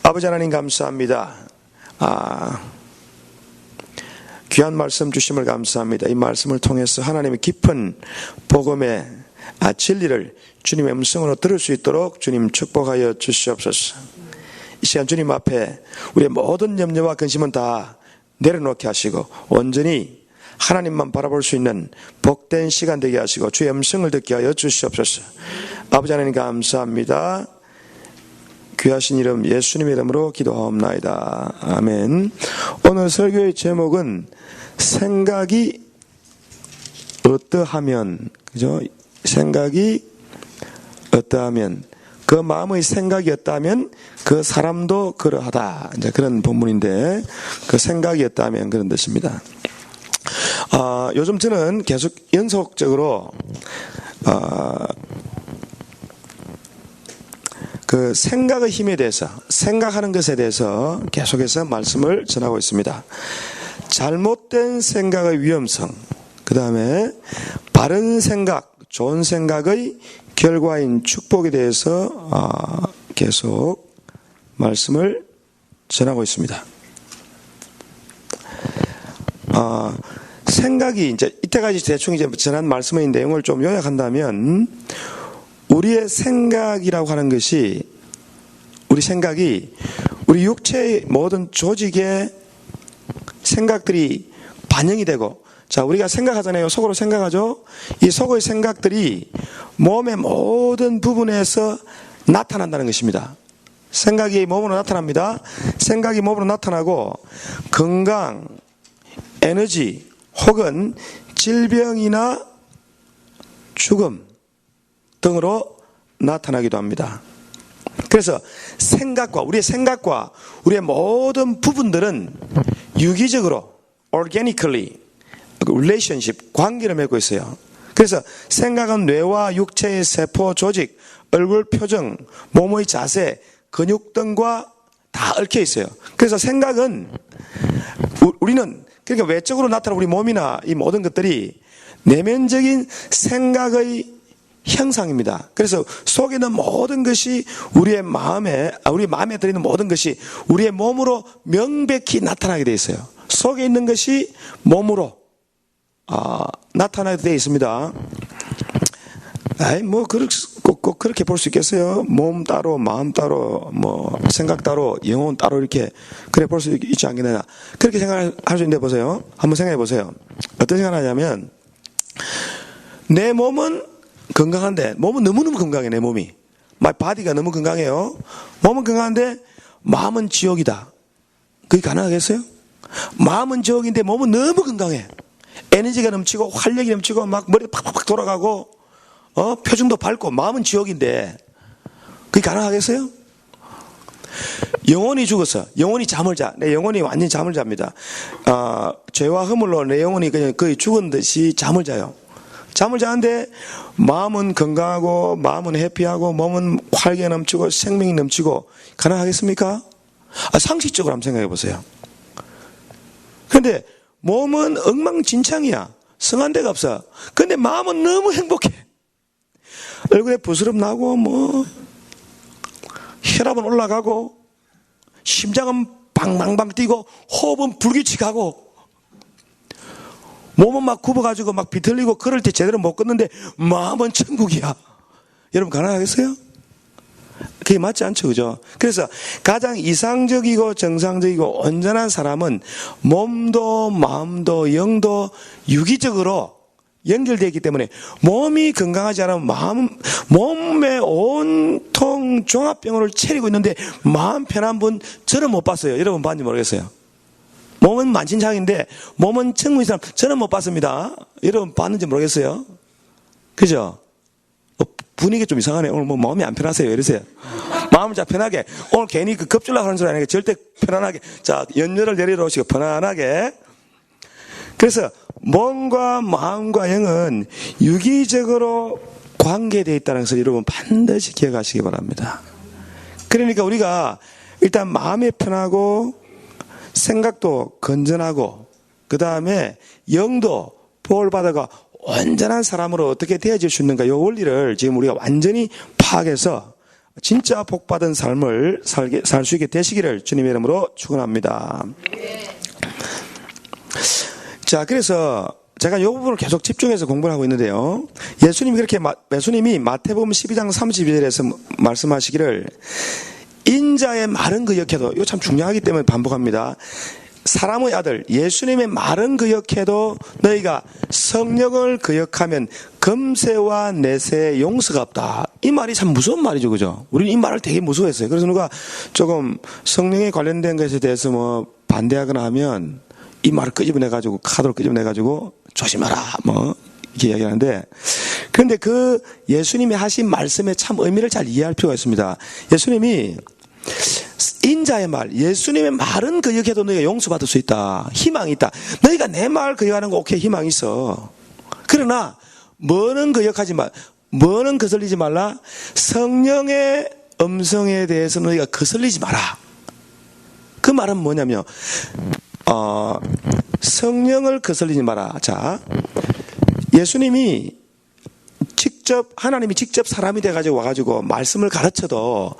아버지 하나님 감사합니다. 귀한 말씀 주심을 감사합니다. 이 말씀을 통해서 하나님의 깊은 복음의 진리를 주님의 음성으로 들을 수 있도록 주님 축복하여 주시옵소서. 이 시간 주님 앞에 우리의 모든 염려와 근심은 다 내려놓게 하시고 온전히 하나님만 바라볼 수 있는 복된 시간 되게 하시고 주의 음성을 듣게 하여 주시옵소서. 아버지 하나님 감사합니다. 귀하신 이름 예수님의 이름으로 기도하옵나이다. 아멘. 오늘 설교의 제목은 생각이 어떠하면, 그죠? 생각이 어떠하면, 그 마음의 생각이 어떠하면 그 사람도 그러하다. 이제 그런 본문인데, 그 생각이 어떠하면 그런 뜻입니다. 요즘 저는 계속 연속적으로 그 생각의 힘에 대해서, 생각하는 것에 대해서 계속해서 말씀을 전하고 있습니다. 잘못된 생각의 위험성, 그 다음에 바른 생각, 좋은 생각의 결과인 축복에 대해서 계속 말씀을 전하고 있습니다. 생각이 이제 이때까지 대충 이제 전한 말씀의 내용을 좀 요약한다면, 우리의 생각이라고 하는 것이, 우리 생각이 우리 육체의 모든 조직에 생각들이 반영이 되고, 자, 우리가 생각하잖아요. 속으로 생각하죠. 이 속의 생각들이 몸의 모든 부분에서 나타난다는 것입니다. 생각이 몸으로 나타납니다. 생각이 몸으로 나타나고 건강, 에너지 혹은 질병이나 죽음 등으로 나타나기도 합니다. 그래서 생각과, 우리의 생각과 우리의 모든 부분들은 유기적으로 organically relationship, 관계를 맺고 있어요. 그래서 생각은 뇌와 육체의 세포 조직, 얼굴 표정, 몸의 자세, 근육 등과 다 얽혀 있어요. 그래서 생각은 우리는, 그러니까 외적으로 나타나는 우리 몸이나 이 모든 것들이 내면적인 생각의 형상입니다. 그래서 속에 있는 모든 것이 우리 마음에 들어있는 모든 것이 우리의 몸으로 명백히 나타나게 되어 있어요. 속에 있는 것이 몸으로 나타나게 되어 있습니다. 꼭 그렇게 볼 수 있겠어요? 몸 따로, 마음 따로, 생각 따로, 영혼 따로 이렇게 그래 볼 수 있지 않겠느냐? 그렇게 생각할 수 있는데 보세요. 한번 생각해 보세요. 어떤 생각을 하냐면, 내 몸은 건강한데, 몸은 너무너무 건강해, 내 몸이. My body가 너무 건강해요. 몸은 건강한데, 마음은 지옥이다. 그게 가능하겠어요? 마음은 지옥인데, 몸은 너무 건강해. 에너지가 넘치고, 활력이 넘치고, 막 머리가 팍팍팍 돌아가고, 표정도 밝고, 마음은 지옥인데, 그게 가능하겠어요? 영혼이 죽어서, 영혼이 잠을 자. 내 영혼이 완전히 잠을 잡니다. 죄와 허물로 내 영혼이 그냥 거의 죽은 듯이 잠을 자요. 잠을 자는데 마음은 건강하고 마음은 해피하고 몸은 활기가 넘치고 생명이 넘치고 가능하겠습니까? 상식적으로 한번 생각해 보세요. 그런데 몸은 엉망진창이야. 성한 데가 없어. 그런데 마음은 너무 행복해. 얼굴에 부스럼 나고 혈압은 올라가고 심장은 방방방 뛰고 호흡은 불규칙하고 몸은 막 굽어가지고 막 비틀리고 걸을 때 제대로 못 걷는데 마음은 천국이야. 여러분 가능하겠어요? 그게 맞지 않죠, 그죠? 그래서 가장 이상적이고 정상적이고 온전한 사람은 몸도 마음도 영도 유기적으로 연결되어 있기 때문에 몸이 건강하지 않으면 몸의 온통 종합병원을 차리고 있는데 마음 편한 분 저는 못 봤어요. 여러분 봤는지 모르겠어요. 몸은 만신창인데 몸은 천국인 사람 저는 못 봤습니다. 여러분 봤는지 모르겠어요. 그죠? 분위기 좀 이상하네. 오늘 마음이 안 편하세요. 이러세요. 마음을 자 편하게. 오늘 괜히 겁주려고 하는 소리 아니니까 절대 편안하게. 자, 연료를 내려놓으시고 편안하게. 그래서 몸과 마음과 영은 유기적으로 관계되어 있다는 것을 여러분 반드시 기억하시기 바랍니다. 그러니까 우리가 일단 마음이 편하고 생각도 건전하고 그 다음에 영도 보호받아가 온전한 사람으로 어떻게 되어질 수 있는가 이 원리를 지금 우리가 완전히 파악해서 진짜 복받은 삶을 살 수 있게 되시기를 주님의 이름으로 축원합니다. 자, 그래서 제가 이 부분을 계속 집중해서 공부를 하고 있는데요. 예수님이 마태복음 12장 32절에서 말씀하시기를 인자의 말은 그역해도, 이거 참 중요하기 때문에 반복합니다. 사람의 아들 예수님의 말은 그역해도 너희가 성령을 그역하면 금세와 내세에 용서가 없다. 이 말이 참 무서운 말이죠, 그죠? 우리는 이 말을 되게 무서워했어요. 그래서 누가 조금 성령에 관련된 것에 대해서 뭐 반대하거나 하면 이 말을 끄집어내가지고, 카드로 끄집어내가지고 조심하라 이렇게 이야기하는데, 그런데 그 예수님이 하신 말씀의 참 의미를 잘 이해할 필요가 있습니다. 예수님이 인자의 말, 예수님의 말은 그역해도 너희가 용서받을 수 있다. 희망이 있다. 너희가 내 말 그역하는 거 오케이, 희망이 있어. 그러나 뭐는 그역하지 말, 뭐는 거슬리지 말라. 성령의 음성에 대해서 너희가 거슬리지 마라. 그 말은 뭐냐면 성령을 거슬리지 마라. 자, 하나님이 직접 사람이 돼가지고 와가지고 말씀을 가르쳐도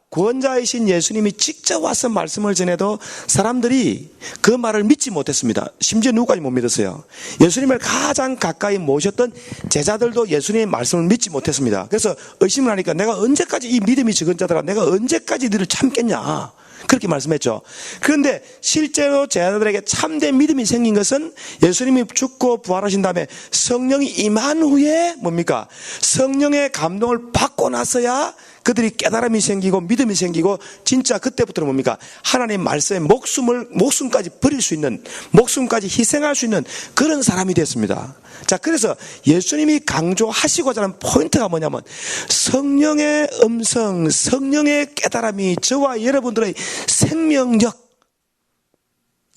구원자이신 예수님이 직접 와서 말씀을 전해도 사람들이 그 말을 믿지 못했습니다. 심지어 누구까지 못 믿었어요. 예수님을 가장 가까이 모셨던 제자들도 예수님의 말씀을 믿지 못했습니다. 그래서 의심을 하니까 내가 언제까지 이 믿음이 적은 자들아, 내가 언제까지 너를 참겠냐, 그렇게 말씀했죠. 그런데 실제로 제자들에게 참된 믿음이 생긴 것은 예수님이 죽고 부활하신 다음에 성령이 임한 후에 뭡니까? 성령의 감동을 받고 나서야 그들이 깨달음이 생기고 믿음이 생기고, 진짜 그때부터는 뭡니까? 하나님 말씀에 목숨까지 버릴 수 있는, 목숨까지 희생할 수 있는 그런 사람이 됐습니다. 자, 그래서 예수님이 강조하시고자 하는 포인트가 뭐냐면 성령의 음성, 성령의 깨달음이 저와 여러분들의 생명력,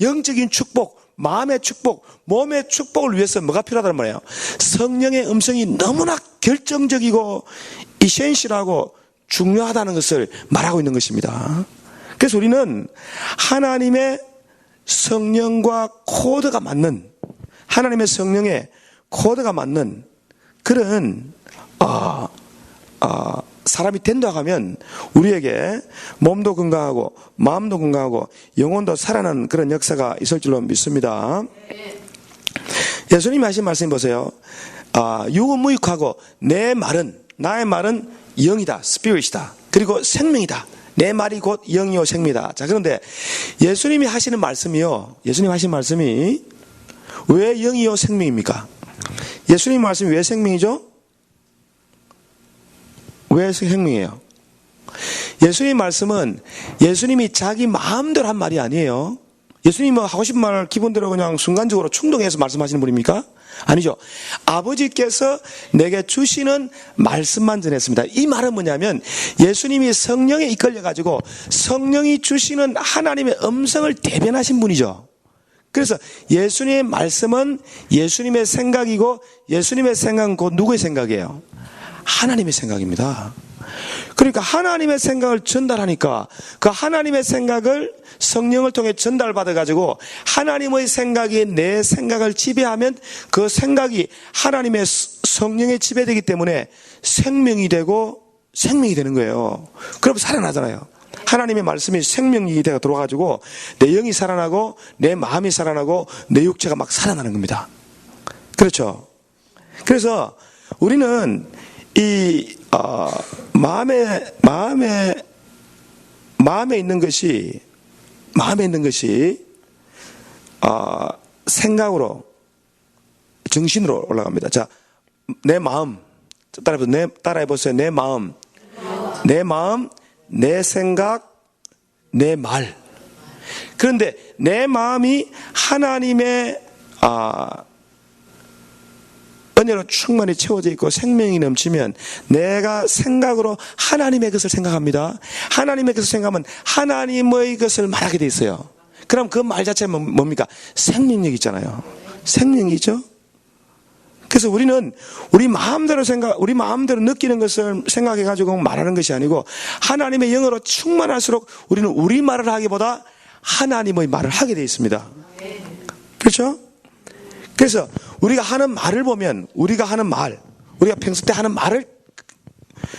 영적인 축복, 마음의 축복, 몸의 축복을 위해서 뭐가 필요하다는 말이에요? 성령의 음성이 너무나 결정적이고 이센실하고 중요하다는 것을 말하고 있는 것입니다. 그래서 우리는 하나님의 성령과 코드가 맞는, 하나님의 성령의 코드가 맞는 그런 사람이 된다고 하면 우리에게 몸도 건강하고 마음도 건강하고 영혼도 살아나는 그런 역사가 있을 줄로 믿습니다. 예수님이 하신 말씀 보세요. 유무육하고 나의 말은 영이다, 스피릿이다, 그리고 생명이다. 내 말이 곧 영이요 생명이다. 자, 그런데 예수님이 하시는 말씀이 왜 영이요 생명입니까? 예수님 말씀이 왜 생명이죠? 왜 생명이에요? 예수님 말씀은 예수님이 자기 마음대로 한 말이 아니에요. 예수님은 하고 싶은 말을 기본대로 그냥 순간적으로 충동해서 말씀하시는 분입니까? 아니죠. 아버지께서 내게 주시는 말씀만 전했습니다. 이 말은 뭐냐면 예수님이 성령에 이끌려가지고 성령이 주시는 하나님의 음성을 대변하신 분이죠. 그래서 예수님의 말씀은 예수님의 생각이고, 예수님의 생각은 곧 누구의 생각이에요? 하나님의 생각입니다. 그러니까 하나님의 생각을 전달하니까 그 하나님의 생각을 성령을 통해 전달받아가지고 하나님의 생각이 내 생각을 지배하면 그 생각이 하나님의 성령에 지배되기 때문에 생명이 되고 생명이 되는 거예요. 그럼 살아나잖아요. 하나님의 말씀이 생명이 되어 들어와가지고 내 영이 살아나고 내 마음이 살아나고 내 육체가 막 살아나는 겁니다. 그렇죠. 그래서 우리는 이 마음에 있는 것이 생각으로, 정신으로 올라갑니다. 자, 내 마음, 따라해보세요. 내 마음, 내 생각, 내 말. 그런데 내 마음이 하나님의 은혜로 충만히 채워져 있고 생명이 넘치면 내가 생각으로 하나님의 것을 생각합니다. 하나님의 것을 생각하면 하나님의 것을 말하게 돼 있어요. 그럼 그 말 자체가 뭡니까? 생명력 있잖아요. 생명이죠. 그래서 우리는 우리 마음대로 느끼는 것을 생각해가지고 말하는 것이 아니고 하나님의 영으로 충만할수록 우리는 우리 말을 하기보다 하나님의 말을 하게 돼 있습니다. 그렇죠? 그래서 우리가 하는 말을 보면 우리가 평소 때 하는 말을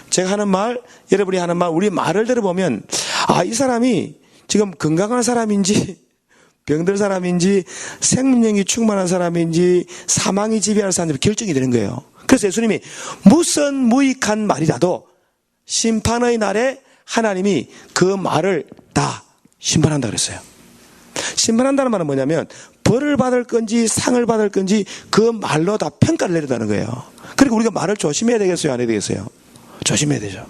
제가 하는 말, 여러분이 하는 말, 우리 말을 들어보면, 아, 이 사람이 지금 건강한 사람인지, 병들 사람인지, 생명력이 충만한 사람인지, 사망이 지배할 사람인지 결정이 되는 거예요. 그래서 예수님이 무슨 무익한 말이라도 심판의 날에 하나님이 그 말을 다 심판한다 그랬어요. 심판한다는 말은 뭐냐면 벌을 받을 건지 상을 받을 건지 그 말로 다 평가를 내린다는 거예요. 그리고 우리가 말을 조심해야 되겠어요? 안 해야 되겠어요? 조심해야 되죠.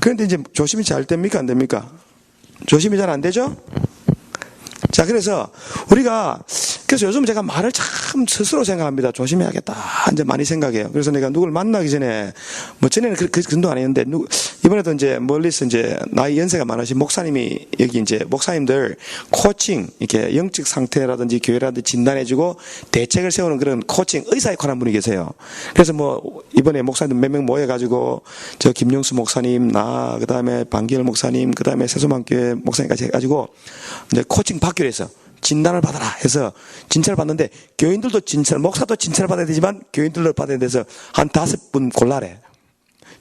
그런데 이제 조심이 잘 됩니까? 안 됩니까? 조심이 잘 안 되죠? 자, 그래서 요즘 제가 말을 참 스스로 생각합니다. 조심해야겠다. 이제 많이 생각해요. 그래서 내가 누굴 만나기 전에, 전에는 그 정도 아니었는데, 이번에도 이제 멀리서 이제 나이 연세가 많으신 목사님이 여기 이제 목사님들 코칭, 이렇게 영적 상태라든지 교회라든지 진단해주고 대책을 세우는 그런 코칭 의사 역할 한 분이 계세요. 그래서 이번에 목사님들 몇 명 모여가지고 저 김용수 목사님, 그 다음에 방기열 목사님, 그 다음에 세수만교회 목사님까지 해가지고 이제 코칭 받기로 해서 진단을 받아라 해서 진찰을 받는데 교인들도 목사도 진찰을 받아야 되지만 교인들도 받아야 돼서 한 5분 골라래.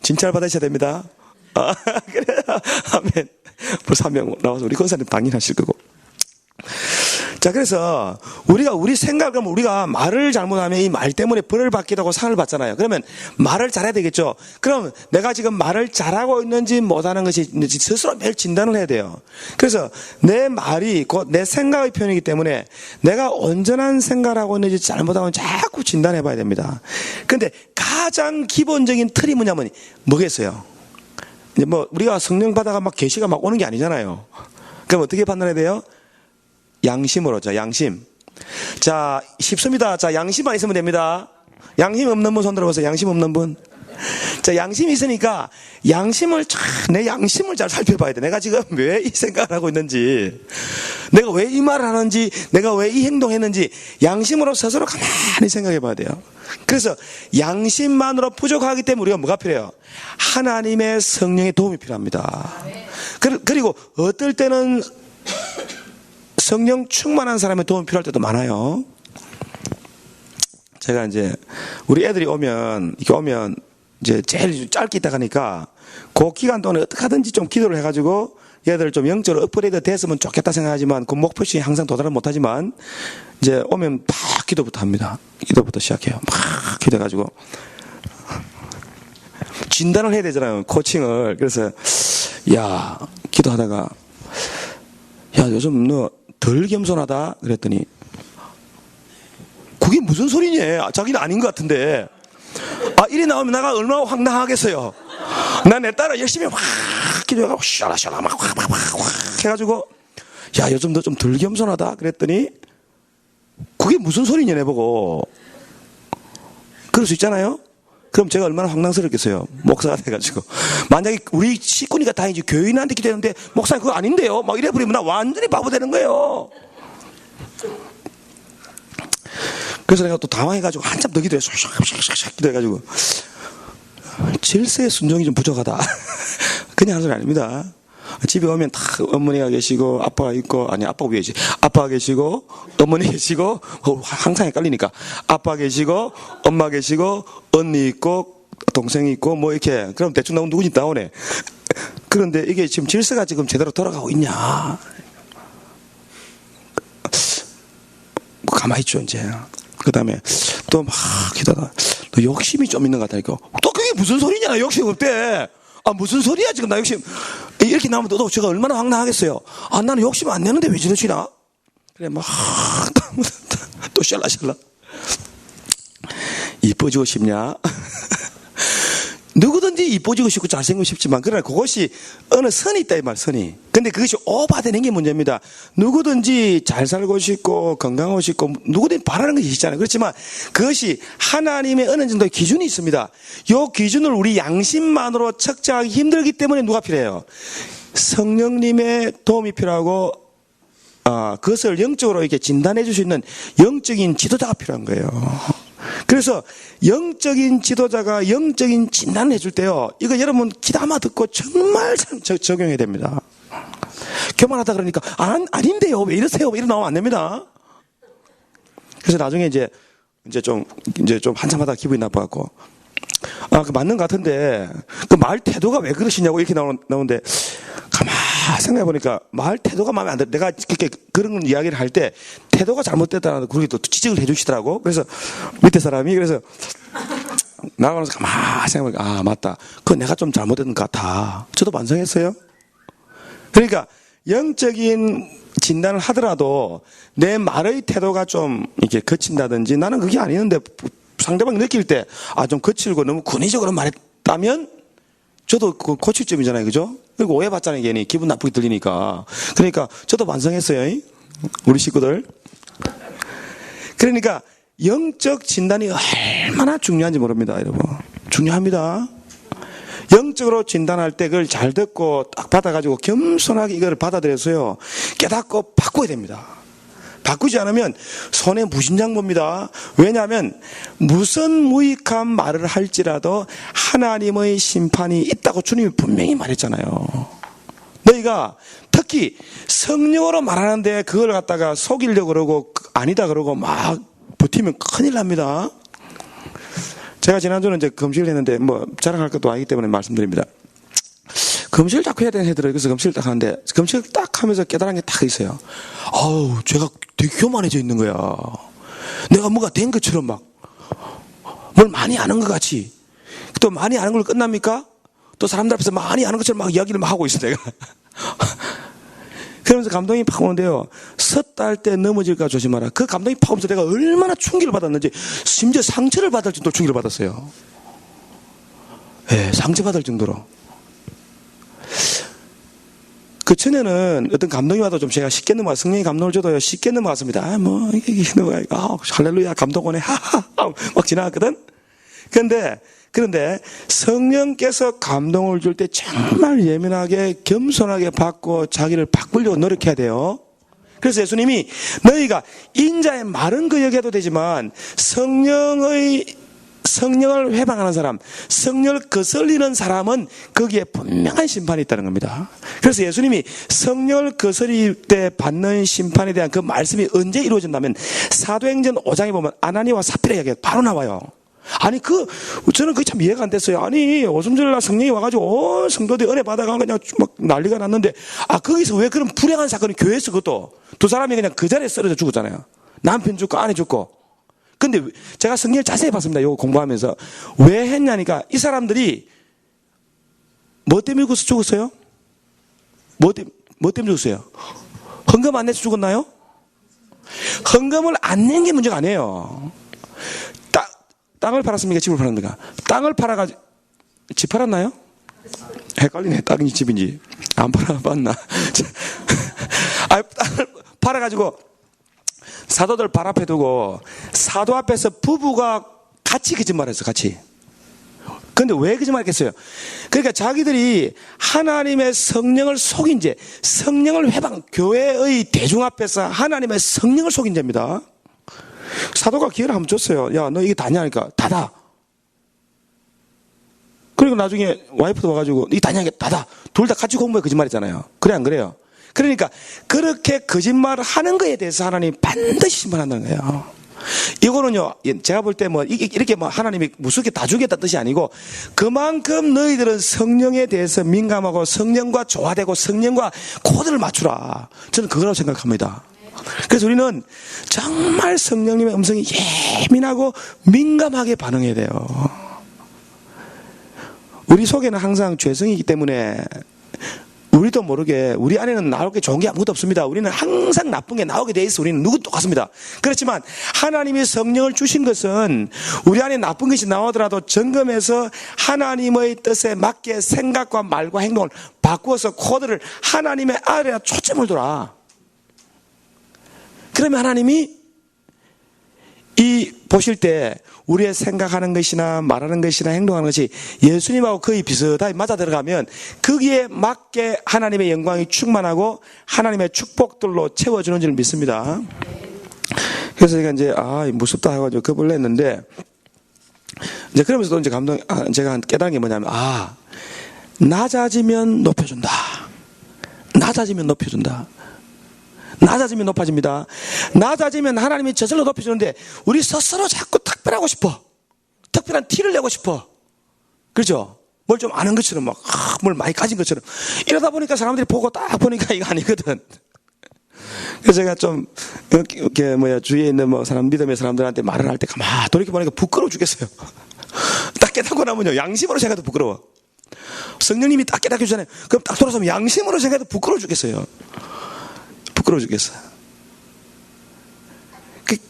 진찰 받으셔야 됩니다. 그래. 아멘. 벌써 1명 나와서 우리 권사님 당연하실 거고. 자, 그래서 우리 생각을 우리가 말을 잘못하면 이 말 때문에 벌을 받기도 하고 상을 받잖아요. 그러면 말을 잘해야 되겠죠. 그럼 내가 지금 말을 잘하고 있는지 못하는 것이 있는지 스스로 매일 진단을 해야 돼요. 그래서 내 말이 곧 내 생각의 표현이기 때문에 내가 온전한 생각을 하고 있는지 잘못하고 자꾸 진단해 봐야 됩니다. 그런데 가장 기본적인 틀이 뭐겠어요? 이제 우리가 성령 받아가 막 계시가 막 오는 게 아니잖아요. 그럼 어떻게 판단해야 돼요? 양심으로죠, 양심. 자, 쉽습니다. 자, 양심만 있으면 됩니다. 양심 없는 분 손 들어보세요. 양심 없는 분. 자, 양심이 있으니까 내 양심을 잘 살펴봐야 돼. 내가 지금 왜 이 생각을 하고 있는지, 내가 왜 이 말을 하는지, 내가 왜 이 행동했는지 양심으로 스스로 가만히 생각해 봐야 돼요. 그래서 양심만으로 부족하기 때문에 우리가 뭐가 필요해요? 하나님의 성령의 도움이 필요합니다. 그리고 어떨 때는 성령 충만한 사람의 도움이 필요할 때도 많아요. 제가 이제 우리 애들이 오면 이제 제일 짧게 있다 가니까 그 기간 동안에 어떻게 하든지 좀 기도를 해가지고 얘들 좀 영적으로 업그레이드 됐으면 좋겠다 생각하지만 그 목표시 항상 도달은 못하지만 이제 오면 막 기도부터 합니다. 기도부터 시작해요. 막 기도해가지고 진단을 해야 되잖아요. 코칭을. 그래서 기도하다가 요즘 너 덜 겸손하다 그랬더니 그게 무슨 소리냐? 자기는 아닌 것 같은데. 이리 나오면 내가 얼마나 황당하겠어요. 나 내 딸을 열심히 확 기도해가지고 샤라샤라 막 확 해가지고 요즘 너 좀 덜 겸손하다 그랬더니 그게 무슨 소리냐 내보고. 그럴 수 있잖아요. 그럼 제가 얼마나 황당스럽겠어요. 목사가 돼가지고. 만약에 우리 식구니까 다행이지 교인한테 기도했는데 목사님 그거 아닌데요. 막 이래버리면 나 완전히 바보 되는 거예요. 그래서 내가 또 당황해가지고 한참 더 기도해서 기도해가지고 질서의 순종이 좀 부족하다. 그냥 하는 소리 아닙니다. 집에 오면 다 어머니가 계시고 아빠가 있고 아빠가 위에지 아빠가 계시고 어머니 계시고 항상 헷갈리니까 아빠 계시고 엄마 계시고 언니 있고 동생이 있고 이렇게 그럼 대충 나오면 누구지 나오네. 그런데 이게 지금 질서가 지금 제대로 돌아가고 있냐? 가만히 있죠 이제. 그 다음에 또 막 기다다 너 욕심이 좀 있는 것 같다니까. 또 그게 무슨 소리냐? 나 욕심 없대. 무슨 소리야 지금 나 욕심. 이렇게 나오면 또 제가 얼마나 황당하겠어요. 나는 욕심 안 내는데 왜 저러시나? 그래 또 샬라샬라. 이뻐지고 싶냐? 누구든지 이뻐지고 싶고 잘생기고 싶지만 그러나 그것이 어느 선이 있다 이 말 선이. 근데 그것이 오버되는 게 문제입니다. 누구든지 잘 살고 싶고 건강하고 싶고 누구든지 바라는 것이 있잖아요. 그렇지만 그것이 하나님의 어느 정도의 기준이 있습니다. 이 기준을 우리 양심만으로 측정하기 힘들기 때문에 누가 필요해요? 성령님의 도움이 필요하고 그것을 영적으로 이렇게 진단해 줄 수 있는 영적인 지도자가 필요한 거예요. 그래서 영적인 지도자가 영적인 진단을 해줄 때요. 이거 여러분 귀담아 듣고 정말 적용해야 됩니다. 교만하다 그러니까 아닌데요. 왜 이러세요? 왜 이러 나오면 안 됩니다. 그래서 나중에 이제 이제 좀 한참 하다가 기분이 나빠갖고, 그 맞는 것 같은데, 그 말 태도가 왜 그러시냐고 이렇게 나오는데, 가만히 생각해보니까 말 태도가 마음에 안 들어. 내가 그렇게 그런 이야기를 할 때 태도가 잘못됐다는 그렇게 또 지적을 해주시더라고. 그래서 밑에 사람이 그래서 나가면서 가만히 생각해보니까 맞다. 그거 내가 좀 잘못된 것 같아. 저도 반성했어요. 그러니까 영적인 진단을 하더라도 내 말의 태도가 좀 이렇게 거친다든지 나는 그게 아니는데 상대방이 느낄 때 좀 거칠고 너무 군의적으로 말했다면 저도 그 고칠 점이잖아요. 그죠? 그리고 오해받잖아요. 괜히 기분 나쁘게 들리니까. 그러니까 저도 반성했어요. 우리 식구들. 그러니까 영적 진단이 얼마나 중요한지 모릅니다. 여러분. 중요합니다. 영적으로 진단할 때 그걸 잘 듣고 딱 받아가지고 겸손하게 이걸 받아들여서요. 깨닫고 바꿔야 됩니다. 바꾸지 않으면 손에 무심장봅니다. 왜냐하면 무슨 무익한 말을 할지라도 하나님의 심판이 있다고 주님이 분명히 말했잖아요. 너희가 특히 성령으로 말하는데 그걸 갖다가 속이려고 그러고 아니다 그러고 막 버티면 큰일 납니다. 제가 지난주는 이제 금식을 했는데 자랑할 것도 아니기 때문에 말씀드립니다. 금식을 딱 해야 되는 애들은 그래서 금식을 딱 하는데 금식을 딱 하면서 깨달은 게 딱 있어요. 제가 되게 교만해져 있는 거야. 내가 뭐가 된 것처럼 막 뭘 많이 아는 것 같이. 또 많이 아는 걸로 끝납니까? 또 사람들 앞에서 많이 아는 것처럼 막 이야기를 막 하고 있어 내가. 그러면서 감동이 팍 오는데요. 섰다 할 때 넘어질까 조심하라. 그 감동이 팍 오면서 내가 얼마나 충격을 받았는지 심지어 상처를 받을 정도로 충격을 받았어요. 상처받을 정도로. 그 전에는 어떤 감동이 와도 좀 제가 쉽게 넘어가, 성령이 감동을 줘도요, 쉽게 넘어갔습니다. 이게 넘어가, 할렐루야, 감동 오네, 하하, 막 지나갔거든? 그런데 성령께서 감동을 줄 때 정말 예민하게, 겸손하게 받고 자기를 바꾸려고 노력해야 돼요. 그래서 예수님이 너희가 인자의 말은 거역해도 되지만 성령을 회방하는 사람, 성령을 거슬리는 사람은 거기에 분명한 심판이 있다는 겁니다. 그래서 예수님이 성령을 거슬릴 때 받는 심판에 대한 그 말씀이 언제 이루어진다면 사도행전 5장에 보면 아나니와 사피라 이야기가 바로 나와요. 저는 그게 참 이해가 안 됐어요. 오순절날 성령이 와가지고 성도들이 은혜 받아가 그냥 막 난리가 났는데 거기서 왜 그런 불행한 사건이 교회에서 그것도 두 사람이 그냥 그 자리에 쓰러져 죽었잖아요. 남편 죽고 아내 죽고. 근데 제가 성경을 자세히 봤습니다. 이거 공부하면서. 왜 했냐니까 이 사람들이 뭐 때문에 죽었어요? 뭐 때문에 죽었어요? 헌금 안 내서 죽었나요? 헌금을 안 낸 게 문제가 아니에요. 땅을 팔았습니까? 집을 팔았습니까? 땅을 팔아가지고 집 팔았나요? 헷갈리네. 땅이 집인지 안 팔았나? 땅을 팔아가지고 사도들 발 앞에 두고 사도 앞에서 부부가 같이 거짓말했어. 같이. 근데 왜 거짓말했겠어요? 그러니까 자기들이 하나님의 성령을 속인 죄, 성령을 교회의 대중 앞에서 하나님의 성령을 속인 죄입니다. 사도가 기회를 한번 줬어요. 야, 너 이게 다냐? 하니까 다다. 그리고 나중에 와이프도 와가지고 이게 다냐? 다다. 둘 다 같이 공부해 거짓말했잖아요. 그래 안 그래요? 그러니까 그렇게 거짓말을 하는 거에 대해서 하나님이 반드시 심판한다는 거예요. 이거는요, 제가 볼 때 이렇게 하나님이 무섭게 다 주겠다는 뜻이 아니고 그만큼 너희들은 성령에 대해서 민감하고 성령과 조화되고 성령과 코드를 맞추라. 저는 그거라고 생각합니다. 그래서 우리는 정말 성령님의 음성이 예민하고 민감하게 반응해야 돼요. 우리 속에는 항상 죄성이기 때문에 우리도 모르게 우리 안에는 나올 게 좋은 게 아무것도 없습니다. 우리는 항상 나쁜 게 나오게 돼 있어. 우리는 누구도 똑같습니다. 그렇지만 하나님이 성령을 주신 것은 우리 안에 나쁜 것이 나오더라도 점검해서 하나님의 뜻에 맞게 생각과 말과 행동을 바꾸어서 코드를 하나님의 아래에 초점을 둬라. 그러면 하나님이 보실 때 우리의 생각하는 것이나 말하는 것이나 행동하는 것이 예수님하고 거의 비슷하게 맞아 들어가면 거기에 맞게 하나님의 영광이 충만하고 하나님의 축복들로 채워주는 줄 믿습니다. 그래서 제가 이제 무섭다 해가지고 겁을 냈는데 이제 그러면서도 이제 제가 깨달은 게 뭐냐면 낮아지면 높여준다. 낮아지면 높여준다. 낮아지면 높아집니다. 낮아지면 하나님이 저절로 높여주는데 우리 스스로 자꾸 특별하고 싶어. 특별한 티를 내고 싶어. 그렇죠? 뭘 좀 아는 것처럼 뭘 많이 가진 것처럼 이러다 보니까 사람들이 보고 딱 보니까 이거 아니거든. 그래서 제가 좀 주위에 있는 사람 믿음의 사람들한테 말을 할 때 가만 돌이켜 보니까 부끄러워 죽겠어요. 딱 깨닫고 나면요 양심으로 생각해도 부끄러워. 성령님이 딱 깨닫게 주잖아요. 그럼 딱 돌아서면 양심으로 생각해도 부끄러워 죽겠어요. 부끄러워 죽겠어.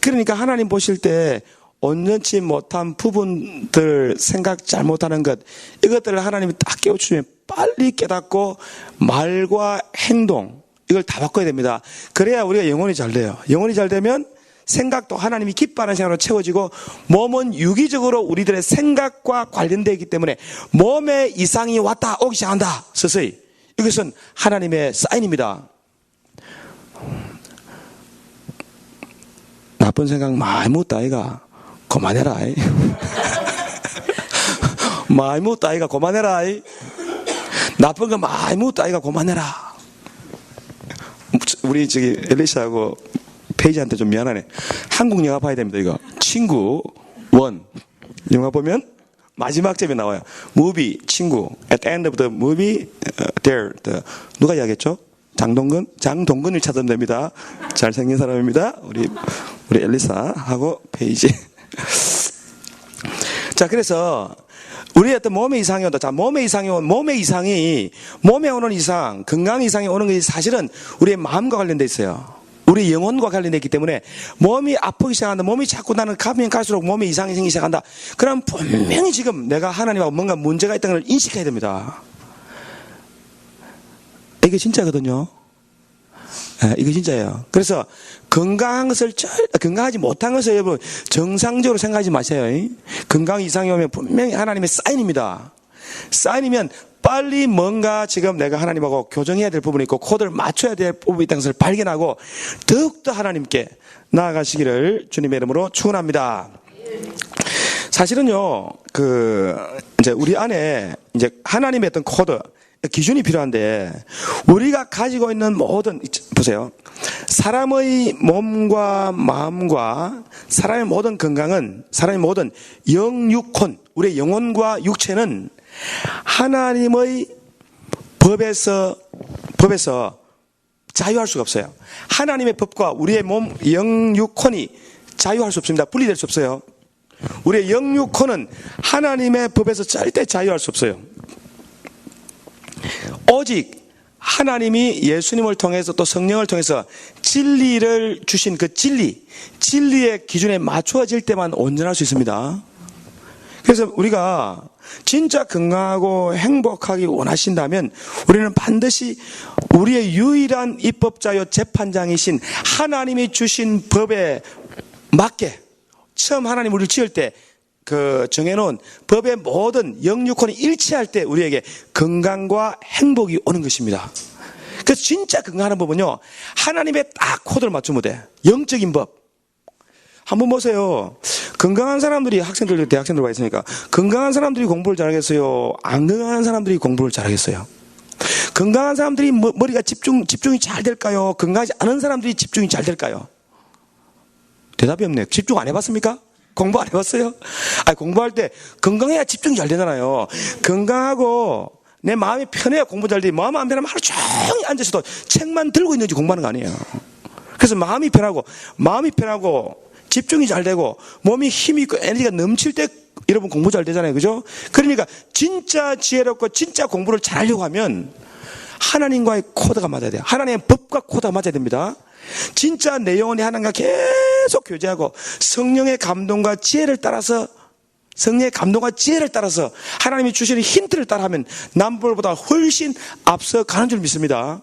그러니까 하나님 보실 때 온전치 못한 부분들, 생각 잘못하는 것, 이것들을 하나님이 딱 깨우치면 빨리 깨닫고 말과 행동, 이걸 다 바꿔야 됩니다. 그래야 우리가 영혼이 잘 돼요. 영혼이 잘 되면 생각도 하나님이 기뻐하는 생각으로 채워지고, 몸은 유기적으로 우리들의 생각과 관련되어 있기 때문에 몸에 이상이 왔다 오기 시작한다. 서서히. 이것은 하나님의 사인입니다. 나쁜 생각 많이 묻다 아이가 그만해라. 많이 묻다 아이가 그만해라. 나쁜 거 많이 묻다 아이가 그만해라. 우리 엘리사하고 페이지한테 좀 미안하네. 한국 영화 봐야 됩니다. 이거 친구 원 영화 보면 마지막 점에 나와요. movie 친구. At the end of the movie there 누가 이야기했죠? 장동건을 찾으면 됩니다. 잘생긴 사람입니다. 우리 엘리사하고 페이지. 자, 그래서 우리의 어떤 몸의 이상이 온다. 자, 몸의 이상이 몸에 오는 이상, 건강 이상이 오는 것이 사실은 우리의 마음과 관련돼 있어요. 우리 영혼과 관련돼 있기 때문에 몸이 아프기 시작한다. 몸이 자꾸 나는 가면 갈수록 몸에 이상이 생기기 시작한다. 그럼 분명히 지금 내가 하나님하고 뭔가 문제가 있다는 걸 인식해야 됩니다. 이게 진짜거든요. 네, 이게 진짜예요. 그래서 건강하지 못한 것을 여러분 정상적으로 생각하지 마세요. 건강 이상이 오면 분명히 하나님의 사인입니다. 사인이면 빨리 뭔가 지금 내가 하나님하고 교정해야 될 부분이 있고 코드를 맞춰야 될 부분이 있다는 것을 발견하고 더욱더 하나님께 나아가시기를 주님의 이름으로 축원합니다. 사실은요, 이제 우리 안에 이제 하나님의 어떤 코드, 기준이 필요한데, 우리가 가지고 있는 모든, 보세요. 사람의 몸과 마음과 사람의 모든 건강은, 사람의 모든 영육혼, 우리의 영혼과 육체는 하나님의 법에서 자유할 수가 없어요. 하나님의 법과 우리의 몸, 영육혼이 자유할 수 없습니다. 분리될 수 없어요. 우리의 영육혼은 하나님의 법에서 절대 자유할 수 없어요. 오직 하나님이 예수님을 통해서 또 성령을 통해서 진리를 주신 그 진리의 기준에 맞춰질 때만 온전할 수 있습니다. 그래서 우리가 진짜 건강하고 행복하기 원하신다면 우리는 반드시 우리의 유일한 입법자요 재판장이신 하나님이 주신 법에 맞게 처음 하나님 우리를 지을 때 정해놓은 법의 모든 영육혼이 일치할 때 우리에게 건강과 행복이 오는 것입니다. 그래서 진짜 건강하는 법은요, 하나님의 딱 코드를 맞추면 돼. 영적인 법. 한번 보세요. 건강한 사람들이 학생들, 대학생들 와 있으니까 건강한 사람들이 공부를 잘하겠어요? 안 건강한 사람들이 공부를 잘하겠어요? 건강한 사람들이 머리가 집중이 잘 될까요? 건강하지 않은 사람들이 집중이 잘 될까요? 대답이 없네. 집중 안 해봤습니까? 공부 안 해봤어요? 공부할 때 건강해야 집중이 잘 되잖아요. 건강하고 내 마음이 편해야 공부 잘 돼. 마음 안 편하면 하루 종일 앉아서도 책만 들고 있는지 공부하는 거 아니에요. 그래서 마음이 편하고 집중이 잘 되고 몸이 힘이 있고 에너지가 넘칠 때 여러분 공부 잘 되잖아요. 그죠? 그러니까 진짜 지혜롭고 진짜 공부를 잘하려고 하면 하나님과의 코드가 맞아야 돼요. 하나님의 법과 코드가 맞아야 됩니다. 진짜 내 영혼이 하나님과 계속 교제하고 성령의 감동과 지혜를 따라서 하나님이 주시는 힌트를 따라하면 남들보다 훨씬 앞서 가는 줄 믿습니다.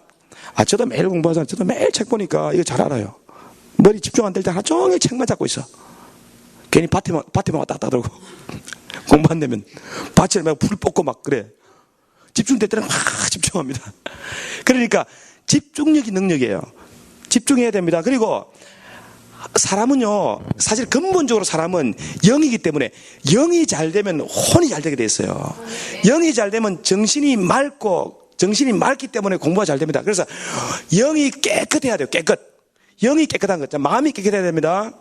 저도 매일 공부하잖아요. 저도 매일 책 보니까 이거 잘 알아요. 머리 집중 안 될 때 하루 종일 책만 잡고 있어. 괜히 밭에만 왔다 갔다 하더라고. 공부 안 되면 밭에 막 불 뻗고 막 그래. 집중될 때는 막 집중합니다. 그러니까 집중력이 능력이에요. 집중해야 됩니다. 그리고 사람은요, 사실 근본적으로 사람은 영이기 때문에 영이 잘 되면 혼이 잘 되게 돼 있어요. 영이 잘 되면 정신이 맑기 때문에 공부가 잘 됩니다. 그래서 영이 깨끗해야 돼요. 깨끗. 영이 깨끗한 것, 마음이 깨끗해야 됩니다.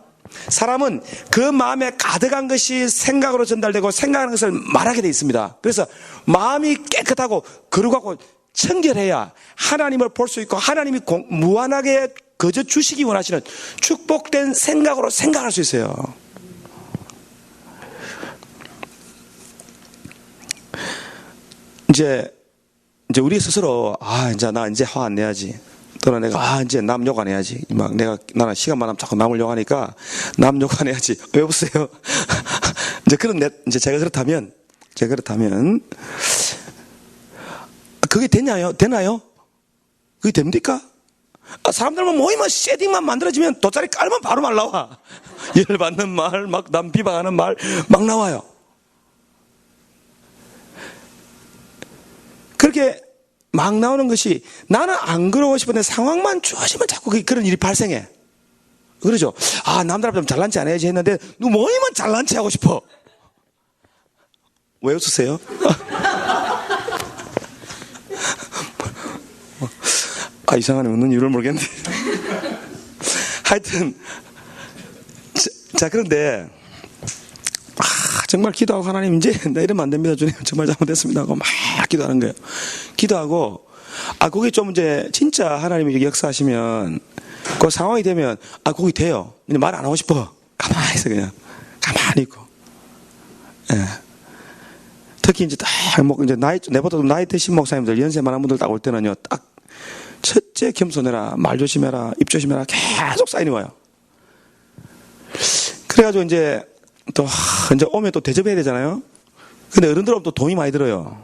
사람은 그 마음에 가득한 것이 생각으로 전달되고 생각하는 것을 말하게 돼 있습니다. 그래서 마음이 깨끗하고 거룩하고 청결해야 하나님을 볼 수 있고 하나님이 무한하게 거저 주시기 원하시는 축복된 생각으로 생각할 수 있어요. 이제 우리 스스로 이제 나 이제 화 안 내야지. 또는 내가 이제 남 욕 안 해야지. 막 나는 시간 많으면 자꾸 남을 욕하니까 남 욕 안 해야지. 왜 없어요? 이제 제가 그렇다면 그게 되나요? 그게 됩니까? 사람들만 모이면 쉐딩만 만들어지면 돗자리 깔면 바로 말 나와. 열받는 말, 막 남 비방하는 말 막 나와요. 그렇게 막 나오는 것이 나는 안 그러고 싶은데 상황만 주어지면 자꾸 그런 일이 발생해. 그러죠? 남들 앞에 좀 잘난 체 안 해야지 했는데 누구 모이면 잘난 체 하고 싶어. 왜 웃으세요? 이상하네. 웃는 이유를 모르겠는데. 하여튼 자 그런데 정말 기도하고 하나님 이제 나 이러면 안 됩니다. 주님 정말 잘못했습니다 하고 막 기도하는 거예요. 기도하고 그게 좀 이제 진짜 하나님이 역사하시면 그 상황이 되면 그게 돼요. 근데 말 안 하고 싶어. 가만히 있어. 그냥 가만히 있고. 예. 특히 이제 이제 내보다 나이 드신 목사님들 연세 많은 분들 딱 올 때는요. 딱 첫째 겸손해라, 말 조심해라, 입 조심해라 계속 사인이 와요. 그래가지고 이제 오면 또 대접해야 되잖아요. 근데 어른들 오면 또 돈이 많이 들어요.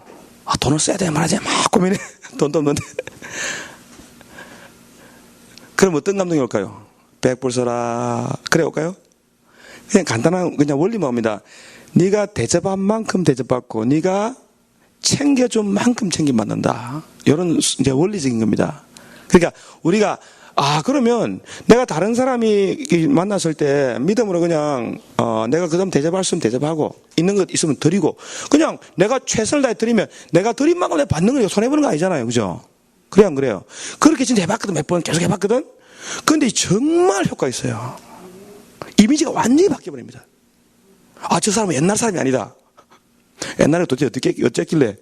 돈을 써야 돼 말하지 막 고민해. 돈도 없는데. 그럼 어떤 감동이 올까요? 100불 써라. 그래 올까요? 그냥 간단한 원리만 옵니다. 네가 대접한 만큼 대접받고 네가 챙겨준 만큼 챙김받는다. 이런 이제 원리적인 겁니다. 그러니까 우리가 그러면 내가 다른 사람이 만났을 때 믿음으로 그냥 내가 그 사람 대접할 수 있으면 대접하고 있는 것 있으면 드리고 그냥 내가 최선을 다해 드리면 내가 드린 만큼 내가 받는 거니까 손해보는 거 아니잖아요. 그죠? 그래 안 그래요? 그렇게 진짜 해봤거든. 몇 번 계속 해봤거든. 그런데 정말 효과 있어요. 이미지가 완전히 바뀌어버립니다. 저 사람은 옛날 사람이 아니다. 옛날에 도대체 어쨌길래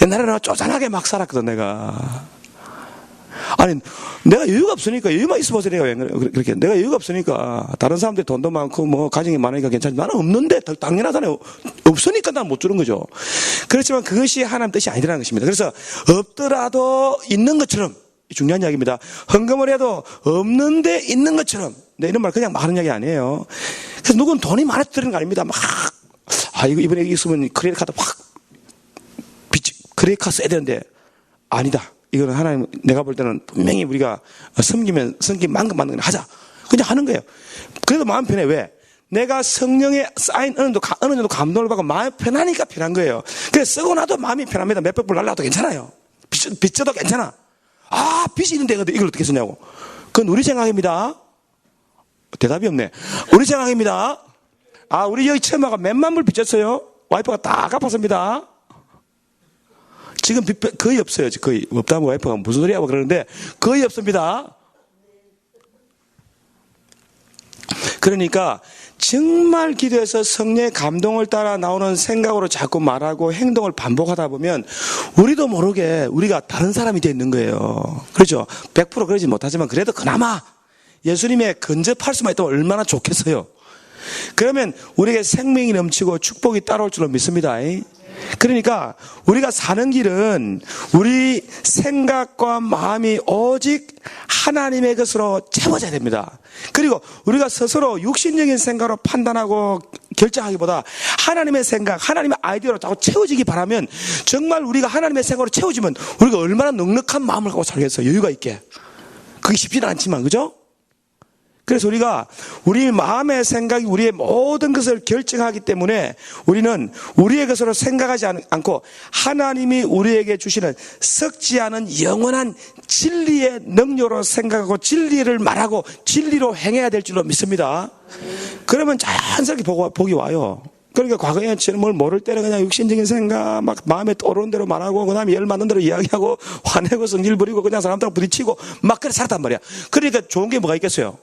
옛날에 내가 쪼잔하게 막 살았거든. 내가 여유가 없으니까 여유만 있어보세요. 그렇게 내가 여유가 없으니까 다른 사람들이 돈도 많고 가정이 많으니까 괜찮지. 나는 없는데 당연하잖아요. 없으니까 난 못 주는 거죠. 그렇지만 그것이 하나님 뜻이 아니라는 것입니다. 그래서 없더라도 있는 것처럼 중요한 이야기입니다. 헌금을 해도 없는데 있는 것처럼. 이런 말 그냥 하는 이야기 아니에요. 그래서 누군 돈이 많아서 드리는 거 아닙니다. 이거 이번에 있으면 크레딧 카드 크레딧 카드 써야 되는데 아니다. 이거는 하나님 내가 볼 때는 분명히 우리가 섬긴 만큼 받는 걸 하자. 그냥 하는 거예요. 그래도 마음 편해. 왜? 내가 성령의 쌓인 어느 정도 감동을 받고 마음이 편하니까 편한 거예요. 그래서 쓰고 나도 마음이 편합니다. 몇백 불 날라도 괜찮아요. 빚져도 괜찮아. 빚이 있는데 이걸 어떻게 쓰냐고. 그건 우리 생각입니다. 대답이 없네. 우리 생각입니다. 우리 여기 처마가 몇만 불 빚졌어요. 와이프가 다 갚았습니다. 지금 빚 거의 없어요. 거의 없다면 와이프가 무슨 소리 하고 그러는데 거의 없습니다. 그러니까 정말 기도해서 성령의 감동을 따라 나오는 생각으로 자꾸 말하고 행동을 반복하다 보면 우리도 모르게 우리가 다른 사람이 되어 있는 거예요. 그렇죠? 100% 그러지 못하지만 그래도 그나마 예수님의 근접할 수만 있다면 얼마나 좋겠어요. 그러면 우리에게 생명이 넘치고 축복이 따라올 줄로 믿습니다. 그러니까 우리가 사는 길은 우리 생각과 마음이 오직 하나님의 것으로 채워져야 됩니다. 그리고 우리가 스스로 육신적인 생각으로 판단하고 결정하기보다 하나님의 생각, 하나님의 아이디어로 자꾸 채워지기 바라면 정말 우리가 하나님의 생각으로 채워지면 우리가 얼마나 넉넉한 마음을 갖고 살겠어요. 여유가 있게. 그게 쉽지는 않지만 그죠? 그래서 우리가 우리 마음의 생각이 우리의 모든 것을 결정하기 때문에 우리는 우리의 것으로 생각하지 않고 하나님이 우리에게 주시는 썩지 않은 영원한 진리의 능력으로 생각하고 진리를 말하고 진리로 행해야 될 줄로 믿습니다. 그러면 자연스럽게 복이 와요. 그러니까 과거에 저는 뭘 모를 때는 그냥 육신적인 생각, 막 마음에 떠오르는 대로 말하고, 그 다음에 열 맞는 대로 이야기하고, 화내고 성질 부리고, 그냥 사람들하고 부딪히고, 막 그래 살았단 말이야. 그러니까 좋은 게 뭐가 있겠어요?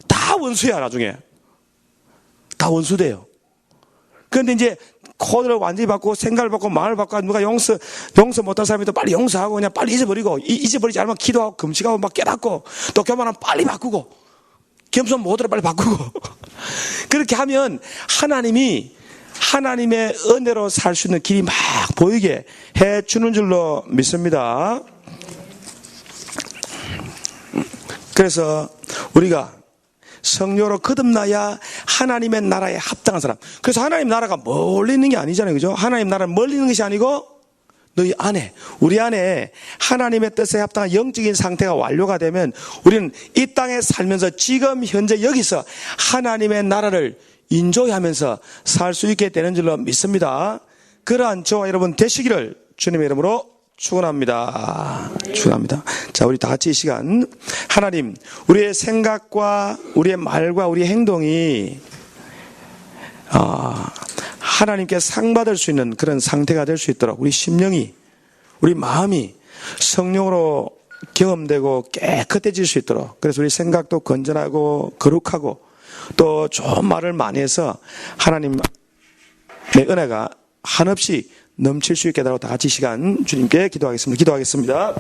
다 원수야, 나중에. 다 원수돼요. 그런데 이제 코드를 완전히 바꾸고, 생각을 바꾸고, 마음을 바꾸고, 누가 용서 못한 사람이 또 빨리 용서하고, 그냥 빨리 잊어버리고, 잊어버리지 않으면 기도하고, 금식하고, 막 깨닫고, 또 교만하면 빨리 바꾸고, 겸손 모드로 빨리 바꾸고. 그렇게 하면 하나님의 은혜로 살 수 있는 길이 막 보이게 해 주는 줄로 믿습니다. 그래서 우리가 성령으로 거듭나야 하나님의 나라에 합당한 사람. 그래서 하나님 나라가 멀리 있는 게 아니잖아요. 그죠? 하나님 나라는 멀리 있는 것이 아니고 너희 안에, 우리 안에 하나님의 뜻에 합당한 영적인 상태가 완료가 되면 우리는 이 땅에 살면서 지금 현재 여기서 하나님의 나라를 인조하면서 살 수 있게 되는 줄로 믿습니다. 그러한 저와 여러분 되시기를 주님의 이름으로 축원합니다. 축원합니다. 자, 우리 다 같이 이 시간 하나님, 우리의 생각과 우리의 말과 우리의 행동이 하나님께 상받을 수 있는 그런 상태가 될 수 있도록 우리 심령이, 우리 마음이 성령으로 경험되고 깨끗해질 수 있도록, 그래서 우리 생각도 건전하고 거룩하고 또 좋은 말을 많이 해서 하나님의 은혜가 한없이 넘칠 수 있게 해달라고 다 같이 시간 주님께 기도하겠습니다.